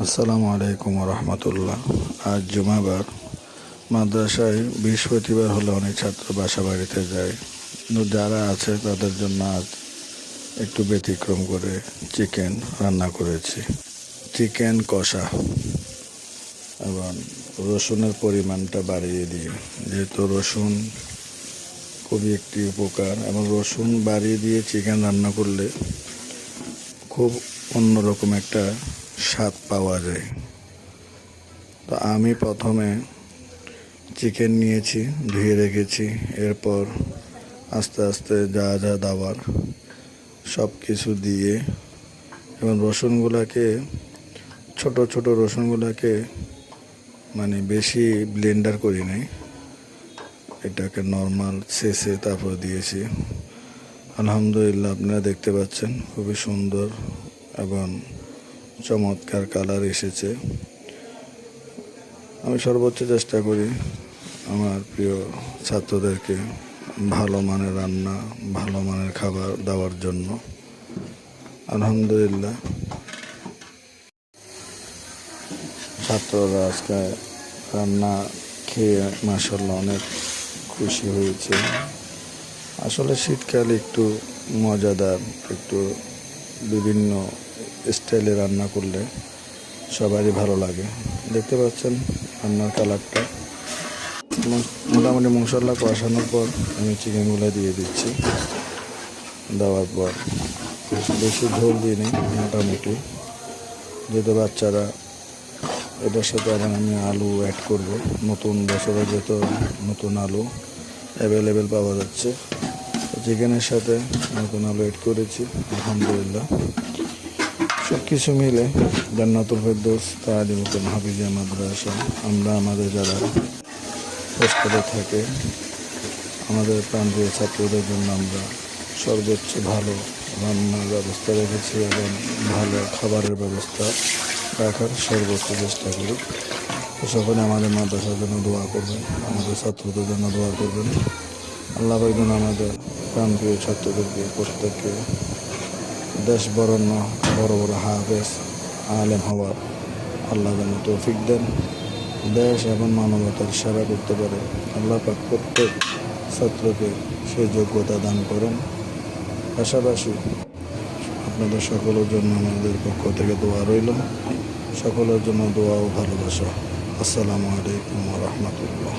আসসালামু আলাইকুম রহমতুল্লাহ। আজ জুমাবার। মাদ্রাসায় বৃহস্পতিবার হলে অনেক ছাত্র বাসা বাড়িতে যায়, কিন্তু যারা আছে তাদের জন্য আজ একটু ব্যতিক্রম করে চিকেন রান্না করেছি। চিকেন কষা এবং রসুনের পরিমাণটা বাড়িয়ে দিয়ে, যেহেতু রসুন খুবই একটি উপকার, এবং রসুন বাড়িয়ে দিয়ে চিকেন রান্না করলে খুব অন্যরকম একটা স্বাদ পাওয়া যায়। তো আমি প্রথমে চিকেন নিয়েছি, ধুয়ে রেখেছি। এরপর আস্তে আস্তে যা যা দেওয়ার সব কিছু দিয়ে, এবং রসুনগুলোকে ছোট ছোট রসুনগুলোকে বেশি ব্লেন্ডার করি নাই, এটাকে নর্মাল শেষে তারপর দিয়েছি। আলহামদুলিল্লাহ, আপনারা দেখতে পাচ্ছেন খুবই সুন্দর এবং চমৎকার কালার এসেছে। আমি সর্বোচ্চ চেষ্টা করি আমার প্রিয় ছাত্রদেরকে ভালো মানের রান্না, ভালো মানের খাবার দেওয়ার জন্য। আলহামদুলিল্লাহ, ছাত্ররা আজকে রান্না খেয়ে মাশাআল্লাহ অনেক খুশি হয়েছে। আসলে শীতকালে একটু মজাদার, একটু বিভিন্ন স্টাইলে রান্না করলে সবারই ভালো লাগে। দেখতে পাচ্ছেন রান্নার কালারটা। মোটামুটি মশলা কষানোর পর আমি চিকেনগুলো দিয়ে দিচ্ছি। দেওয়ার পর বেশি ঝোল দিয়ে নিই, মোটামুটি, যেহেতু বাচ্চারা। এটার সাথে আবার আমি আলু অ্যাড করব। নতুন বছরে যেহেতু নতুন আলু অ্যাভেলেবেল পাওয়া যাচ্ছে, চিকেনের সাথে নতুন আলু অ্যাড করেছি। আলহামদুলিল্লাহ, সব কিছু মিলে জান্নাতুল ফেরদৌস তালিমুল হাফিজিয়া মাদ্রাসা, আমরা আমাদের যারা হোস্টেলে থাকে আমাদের প্রান্তীয় ছাত্রদের জন্য আমরা সর্বোচ্চ ভালো রান্নার ব্যবস্থা রেখেছি, এবং ভালো খাবারের ব্যবস্থা রাখার সর্বোচ্চ চেষ্টা করি। তো সকলে আমাদের মাদ্রাসার জন্য দোয়া করবেন, আমাদের ছাত্রদের জন্য দোয়া করবেন। আল্লাহ যেন আমাদের প্রান্তীয় ছাত্রদেরকে প্রত্যেককে দেশ বরণ্য বড় বড় হাফেজ আলেম হওয়ার আল্লাহ যেন তৌফিক দেন, দেশ এবং মানবতার সেবা করতে পারে। আল্লাহ পাক প্রত্যেক ছাত্রকে সেই যোগ্যতা দান করেন। পাশাপাশি আপনাদের সকলের জন্য আমাদের পক্ষ থেকে দোয়া রইল, সকলের জন্য দোয়া ও ভালোবাসা। আসসালামু আলাইকুম ওয়া রাহমাতুল্লাহ।